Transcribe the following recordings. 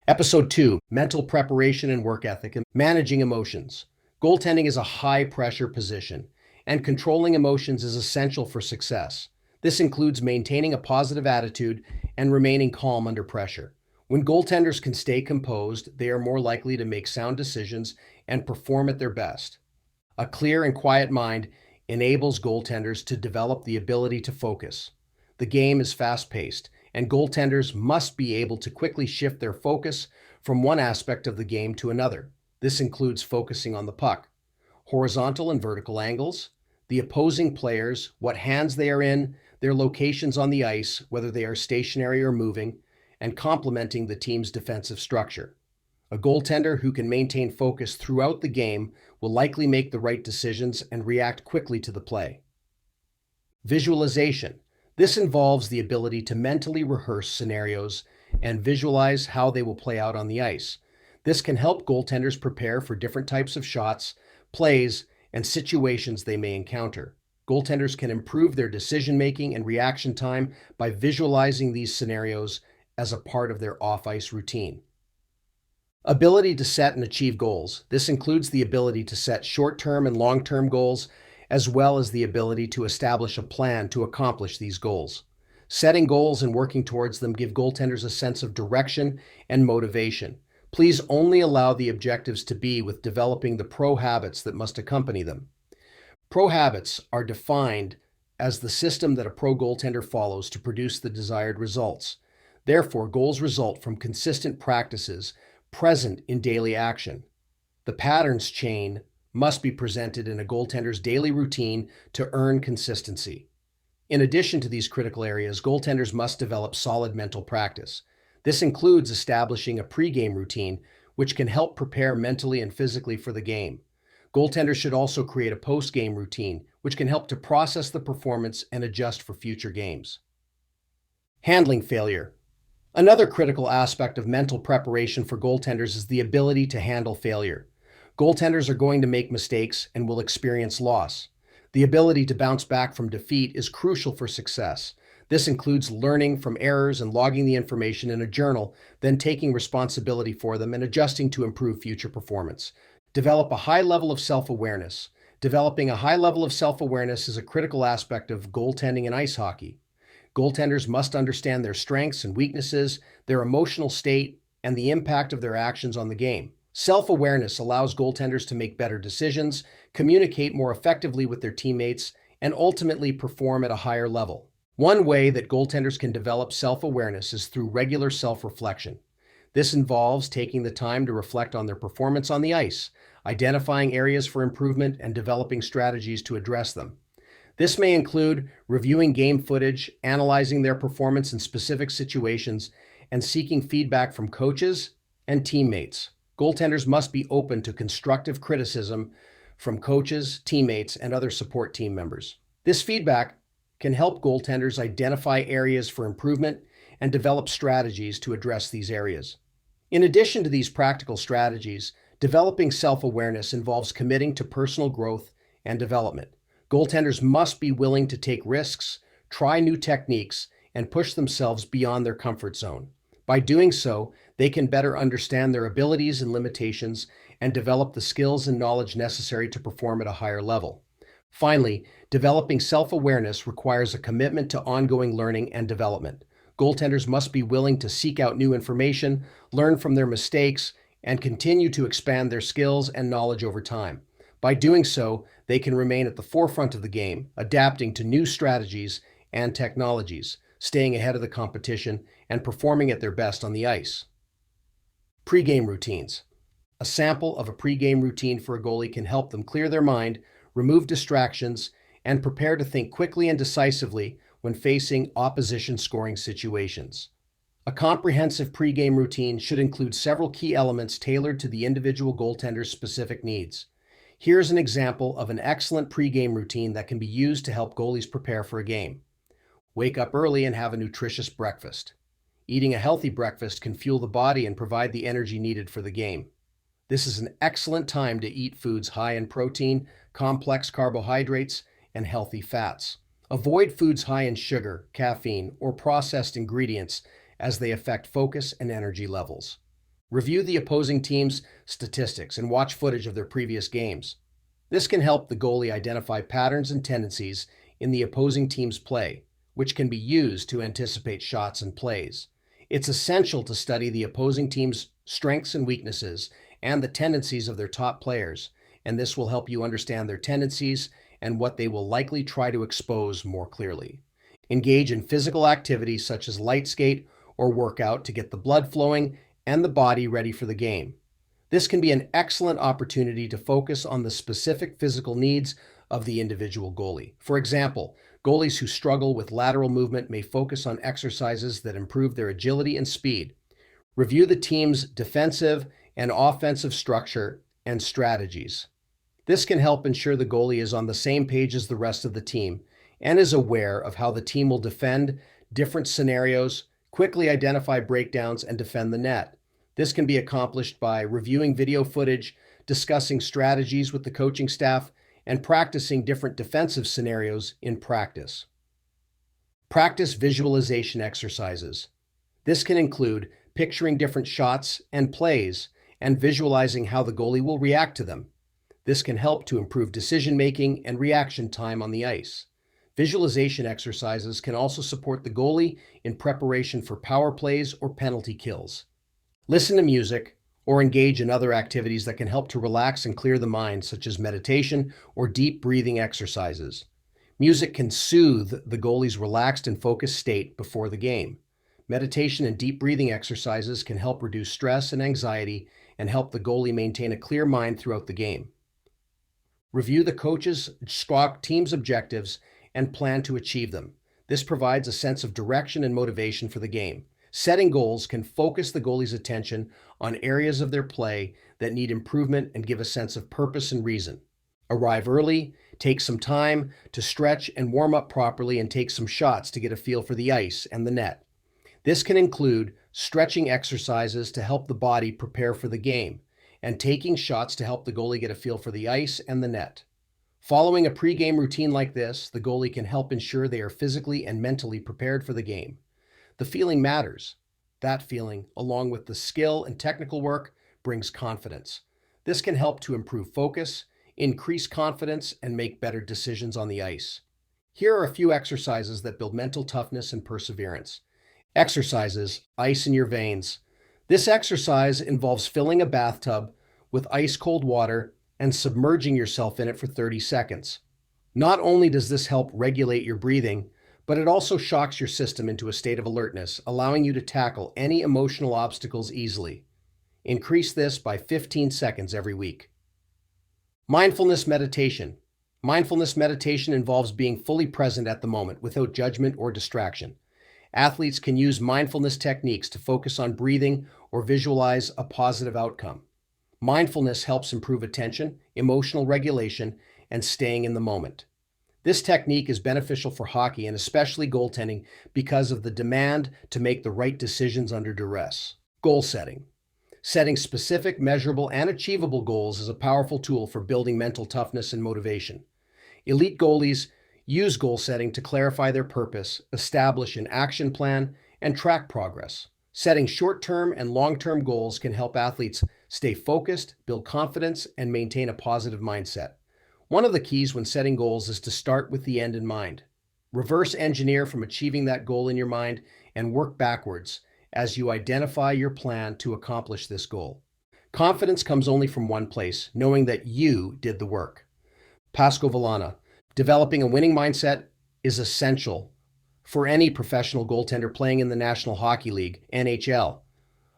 Episode 2, Mental Preparation and Work Ethic and Managing Emotions. Goaltending is a high-pressure position, and controlling emotions is essential for success. This includes maintaining a positive attitude and remaining calm under pressure. When goaltenders can stay composed, they are more likely to make sound decisions and perform at their best. A clear and quiet mind enables goaltenders to develop the ability to focus. The game is fast-paced, and goaltenders must be able to quickly shift their focus from one aspect of the game to another. This includes focusing on the puck, horizontal and vertical angles, the opposing players, what hands they are in, their locations on the ice, whether they are stationary or moving, and complementing the team's defensive structure. A goaltender who can maintain focus throughout the game will likely make the right decisions and react quickly to the play. Visualization. This involves the ability to mentally rehearse scenarios and visualize how they will play out on the ice. This can help goaltenders prepare for different types of shots, plays, and situations they may encounter. Goaltenders can improve their decision-making and reaction time by visualizing these scenarios as a part of their off-ice routine. Ability to set and achieve goals. This includes the ability to set short-term and long-term goals, as well as the ability to establish a plan to accomplish these goals. Setting goals and working towards them give goaltenders a sense of direction and motivation. Please only allow the objectives to be with developing the pro habits that must accompany them. Pro habits are defined as the system that a pro goaltender follows to produce the desired results. Therefore, goals result from consistent practices present in daily action. The patterns chain must be presented in a goaltender's daily routine to earn consistency. In addition to these critical areas, goaltenders must develop solid mental practice. This includes establishing a pre-game routine, which can help prepare mentally and physically for the game. Goaltenders should also create a post-game routine, which can help to process the performance and adjust for future games. Handling failure. Another critical aspect of mental preparation for goaltenders is the ability to handle failure. Goaltenders are going to make mistakes and will experience loss. The ability to bounce back from defeat is crucial for success. This includes learning from errors and logging the information in a journal, then taking responsibility for them and adjusting to improve future performance. Develop a high level of self-awareness. Developing a high level of self-awareness is a critical aspect of goaltending and ice hockey. Goaltenders must understand their strengths and weaknesses, their emotional state, and the impact of their actions on the game. Self-awareness allows goaltenders to make better decisions, communicate more effectively with their teammates, and ultimately perform at a higher level. One way that goaltenders can develop self-awareness is through regular self-reflection. This involves taking the time to reflect on their performance on the ice, identifying areas for improvement, and developing strategies to address them. This may include reviewing game footage, analyzing their performance in specific situations, and seeking feedback from coaches and teammates. Goaltenders must be open to constructive criticism from coaches, teammates, and other support team members. This feedback can help goaltenders identify areas for improvement and develop strategies to address these areas. In addition to these practical strategies, developing self-awareness involves committing to personal growth and development. Goaltenders must be willing to take risks, try new techniques, and push themselves beyond their comfort zone. By doing so, they can better understand their abilities and limitations and develop the skills and knowledge necessary to perform at a higher level. Finally, developing self-awareness requires a commitment to ongoing learning and development. Goaltenders must be willing to seek out new information, learn from their mistakes, and continue to expand their skills and knowledge over time. By doing so, they can remain at the forefront of the game, adapting to new strategies and technologies, staying ahead of the competition, and performing at their best on the ice. Pre-game routines. A sample of a pre-game routine for a goalie can help them clear their mind, remove distractions, and prepare to think quickly and decisively when facing opposition scoring situations. A comprehensive pre-game routine should include several key elements tailored to the individual goaltender's specific needs. Here's an example of an excellent pre-game routine that can be used to help goalies prepare for a game. Wake up early and have a nutritious breakfast. Eating a healthy breakfast can fuel the body and provide the energy needed for the game. This is an excellent time to eat foods high in protein, complex carbohydrates, and healthy fats. Avoid foods high in sugar, caffeine, or processed ingredients as they affect focus and energy levels. Review the opposing team's statistics and watch footage of their previous games. This can help the goalie identify patterns and tendencies in the opposing team's play, which can be used to anticipate shots and plays. It's essential to study the opposing team's strengths and weaknesses and the tendencies of their top players, and this will help you understand their tendencies and what they will likely try to expose more clearly. Engage in physical activities such as light skate or workout to get the blood flowing and the body ready for the game. This can be an excellent opportunity to focus on the specific physical needs of the individual goalie. For example, goalies who struggle with lateral movement may focus on exercises that improve their agility and speed. Review the team's defensive and offensive structure and strategies. This can help ensure the goalie is on the same page as the rest of the team and is aware of how the team will defend different scenarios, quickly identify breakdowns, and defend the net. This can be accomplished by reviewing video footage, discussing strategies with the coaching staff, and practicing different defensive scenarios in practice. Practice visualization exercises. This can include picturing different shots and plays and visualizing how the goalie will react to them. This can help to improve decision-making and reaction time on the ice. Visualization exercises can also support the goalie in preparation for power plays or penalty kills. Listen to music or engage in other activities that can help to relax and clear the mind, such as meditation or deep breathing exercises. Music can soothe the goalie's relaxed and focused state before the game. Meditation and deep breathing exercises can help reduce stress and anxiety and help the goalie maintain a clear mind throughout the game. Review the coach's team's objectives and plan to achieve them. This provides a sense of direction and motivation for the game. Setting goals can focus the goalie's attention on areas of their play that need improvement and give a sense of purpose and reason. Arrive early, take some time to stretch and warm up properly, and take some shots to get a feel for the ice and the net. This can include stretching exercises to help the body prepare for the game, and taking shots to help the goalie get a feel for the ice and the net. Following a pre-game routine like this, the goalie can help ensure they are physically and mentally prepared for the game. The feeling matters. That feeling, along with the skill and technical work, brings confidence. This can help to improve focus, increase confidence, and make better decisions on the ice. Here are a few exercises that build mental toughness and perseverance. Exercises, ice in your veins. This exercise involves filling a bathtub with ice-cold water and submerging yourself in it for 30 seconds. Not only does this help regulate your breathing, but it also shocks your system into a state of alertness, allowing you to tackle any emotional obstacles easily. Increase this by 15 seconds every week. Mindfulness meditation. Mindfulness meditation involves being fully present at the moment without judgment or distraction. Athletes can use mindfulness techniques to focus on breathing or visualize a positive outcome. Mindfulness helps improve attention, emotional regulation, and staying in the moment. This technique is beneficial for hockey and especially goaltending because of the demand to make the right decisions under duress. Goal setting. Setting specific, measurable, and achievable goals is a powerful tool for building mental toughness and motivation. Elite goalies use goal setting to clarify their purpose, establish an action plan, and track progress. Setting short-term and long-term goals can help athletes stay focused, build confidence, and maintain a positive mindset. One of the keys when setting goals is to start with the end in mind. Reverse engineer from achieving that goal in your mind and work backwards as you identify your plan to accomplish this goal. Confidence comes only from one place, knowing that you did the work. Pasco Valana. Developing a winning mindset is essential for any professional goaltender playing in the National Hockey League, NHL.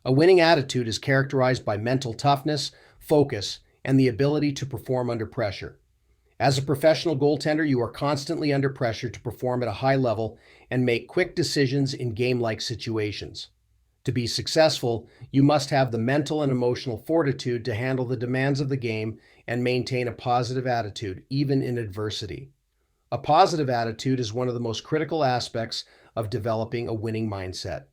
A winning attitude is characterized by mental toughness, focus, and the ability to perform under pressure. As a professional goaltender, you are constantly under pressure to perform at a high level and make quick decisions in game-like situations. To be successful, you must have the mental and emotional fortitude to handle the demands of the game and maintain a positive attitude, even in adversity. A positive attitude is one of the most critical aspects of developing a winning mindset.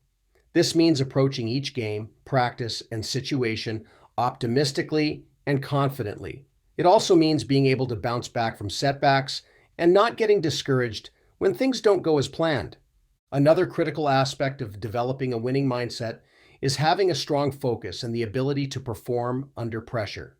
This means approaching each game, practice, and situation optimistically and confidently. It also means being able to bounce back from setbacks and not getting discouraged when things don't go as planned. Another critical aspect of developing a winning mindset is having a strong focus and the ability to perform under pressure.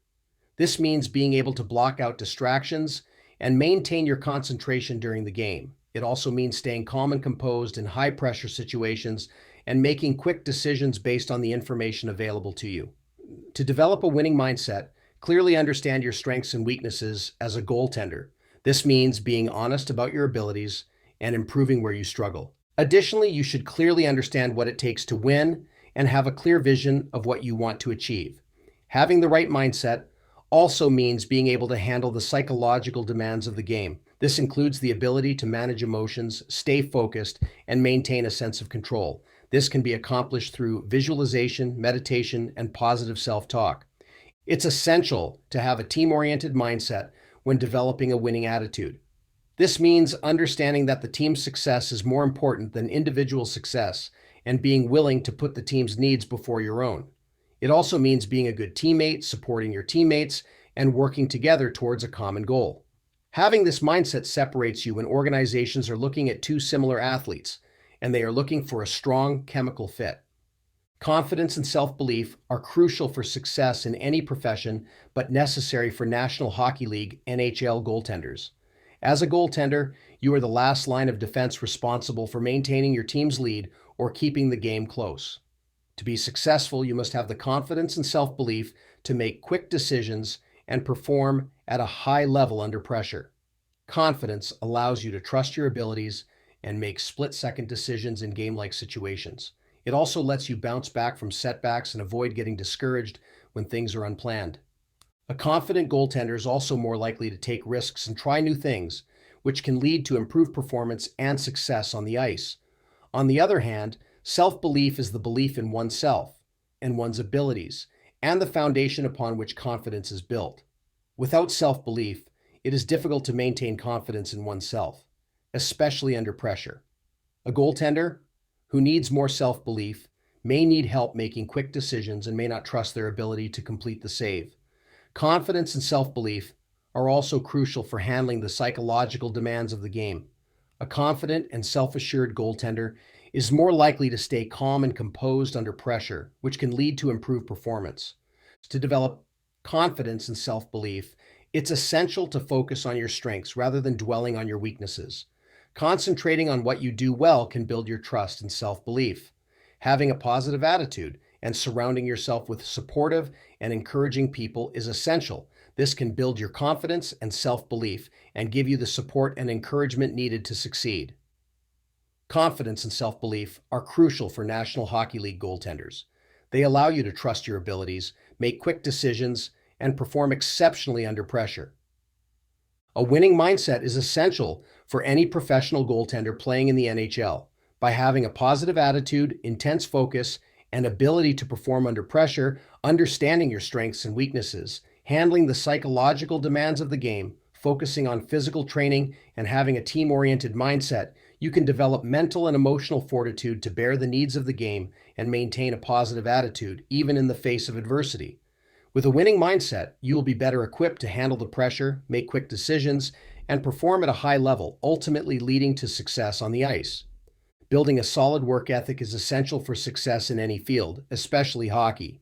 This means being able to block out distractions and maintain your concentration during the game. It also means staying calm and composed in high pressure situations and making quick decisions based on the information available to you. To develop a winning mindset, clearly understand your strengths and weaknesses as a goaltender. This means being honest about your abilities and improving where you struggle. Additionally, you should clearly understand what it takes to win and have a clear vision of what you want to achieve. Having the right mindset also means being able to handle the psychological demands of the game. This includes the ability to manage emotions, stay focused, and maintain a sense of control. This can be accomplished through visualization, meditation, and positive self-talk. It's essential to have a team-oriented mindset when developing a winning attitude. This means understanding that the team's success is more important than individual success and being willing to put the team's needs before your own. It also means being a good teammate, supporting your teammates, and working together towards a common goal. Having this mindset separates you when organizations are looking at two similar athletes and they are looking for a strong chemical fit. Confidence and self-belief are crucial for success in any profession, but necessary for National Hockey League (NHL) goaltenders. As a goaltender, you are the last line of defense responsible for maintaining your team's lead or keeping the game close. To be successful, you must have the confidence and self-belief to make quick decisions and perform at a high level under pressure. Confidence allows you to trust your abilities and make split-second decisions in game-like situations. It also lets you bounce back from setbacks and avoid getting discouraged when things are unplanned. A confident goaltender is also more likely to take risks and try new things, which can lead to improved performance and success on the ice. On the other hand, self-belief is the belief in oneself and one's abilities, and the foundation upon which confidence is built. Without self-belief, it is difficult to maintain confidence in oneself, especially under pressure. A goaltender who needs more self-belief may need help making quick decisions and may not trust their ability to complete the save. Confidence and self-belief are also crucial for handling the psychological demands of the game. A confident and self-assured goaltender is more likely to stay calm and composed under pressure, which can lead to improved performance. To develop confidence and self-belief, it's essential to focus on your strengths rather than dwelling on your weaknesses. Concentrating on what you do well can build your trust and self-belief. Having a positive attitude and surrounding yourself with supportive and encouraging people is essential. This can build your confidence and self-belief and give you the support and encouragement needed to succeed. Confidence and self-belief are crucial for National Hockey League goaltenders. They allow you to trust your abilities, make quick decisions, and perform exceptionally under pressure. A winning mindset is essential for any professional goaltender playing in the NHL. By having a positive attitude, intense focus, and ability to perform under pressure, understanding your strengths and weaknesses, handling the psychological demands of the game, focusing on physical training, and having a team-oriented mindset, you can develop mental and emotional fortitude to bear the needs of the game and maintain a positive attitude, even in the face of adversity. With a winning mindset, you will be better equipped to handle the pressure, make quick decisions, and perform at a high level, ultimately leading to success on the ice. Building a solid work ethic is essential for success in any field, especially hockey.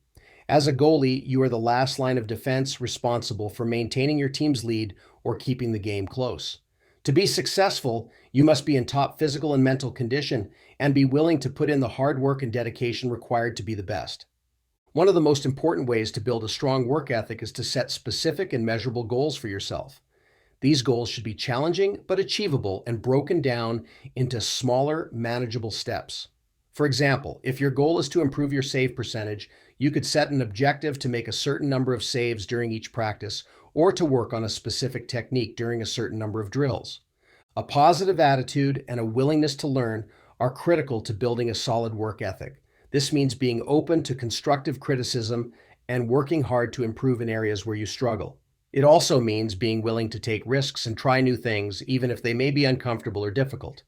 As a goalie, you are the last line of defense responsible for maintaining your team's lead or keeping the game close. To be successful, you must be in top physical and mental condition and be willing to put in the hard work and dedication required to be the best. One of the most important ways to build a strong work ethic is to set specific and measurable goals for yourself. These goals should be challenging but achievable and broken down into smaller, manageable steps. For example, if your goal is to improve your save percentage, you could set an objective to make a certain number of saves during each practice or to work on a specific technique during a certain number of drills. A positive attitude and a willingness to learn are critical to building a solid work ethic. This means being open to constructive criticism and working hard to improve in areas where you struggle. It also means being willing to take risks and try new things, even if they may be uncomfortable or difficult.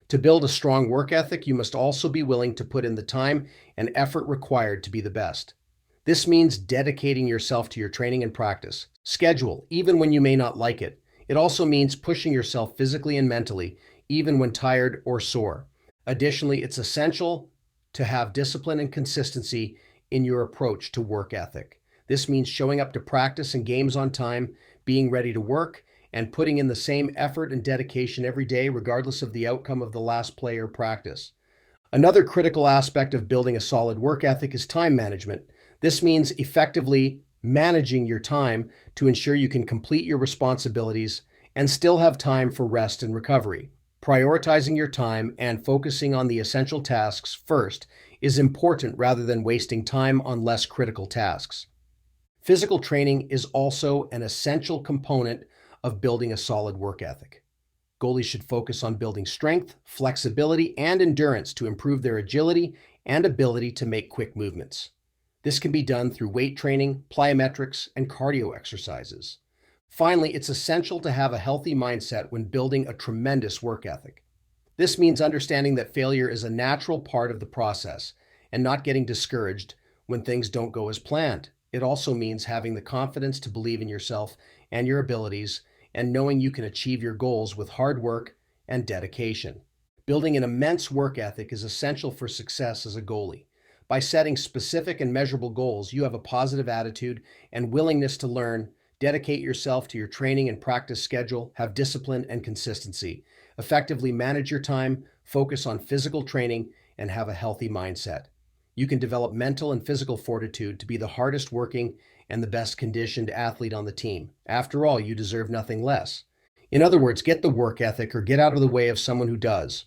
To build a strong work ethic, you must also be willing to put in the time and effort required to be the best. This means dedicating yourself to your training and practice. Schedule, even when you may not like it. It also means pushing yourself physically and mentally, even when tired or sore. Additionally, it's essential to have discipline and consistency in your approach to work ethic. This means showing up to practice and games on time, being ready to work, and putting in the same effort and dedication every day, regardless of the outcome of the last play or practice. Another critical aspect of building a solid work ethic is time management. This means effectively managing your time to ensure you can complete your responsibilities and still have time for rest and recovery. Prioritizing your time and focusing on the essential tasks first is important rather than wasting time on less critical tasks. Physical training is also an essential component of building a solid work ethic. Goalies should focus on building strength, flexibility, and endurance to improve their agility and ability to make quick movements. This can be done through weight training, plyometrics, and cardio exercises. Finally, it's essential to have a healthy mindset when building a tremendous work ethic. This means understanding that failure is a natural part of the process and not getting discouraged when things don't go as planned. It also means having the confidence to believe in yourself and your abilities and knowing you can achieve your goals with hard work and dedication. Building an immense work ethic is essential for success as a goalie. By setting specific and measurable goals, you have a positive attitude and willingness to learn, dedicate yourself to your training and practice schedule, have discipline and consistency, effectively manage your time, focus on physical training, and have a healthy mindset. You can develop mental and physical fortitude to be the hardest working and the best conditioned athlete on the team. After all, you deserve nothing less. In other words, get the work ethic or get out of the way of someone who does.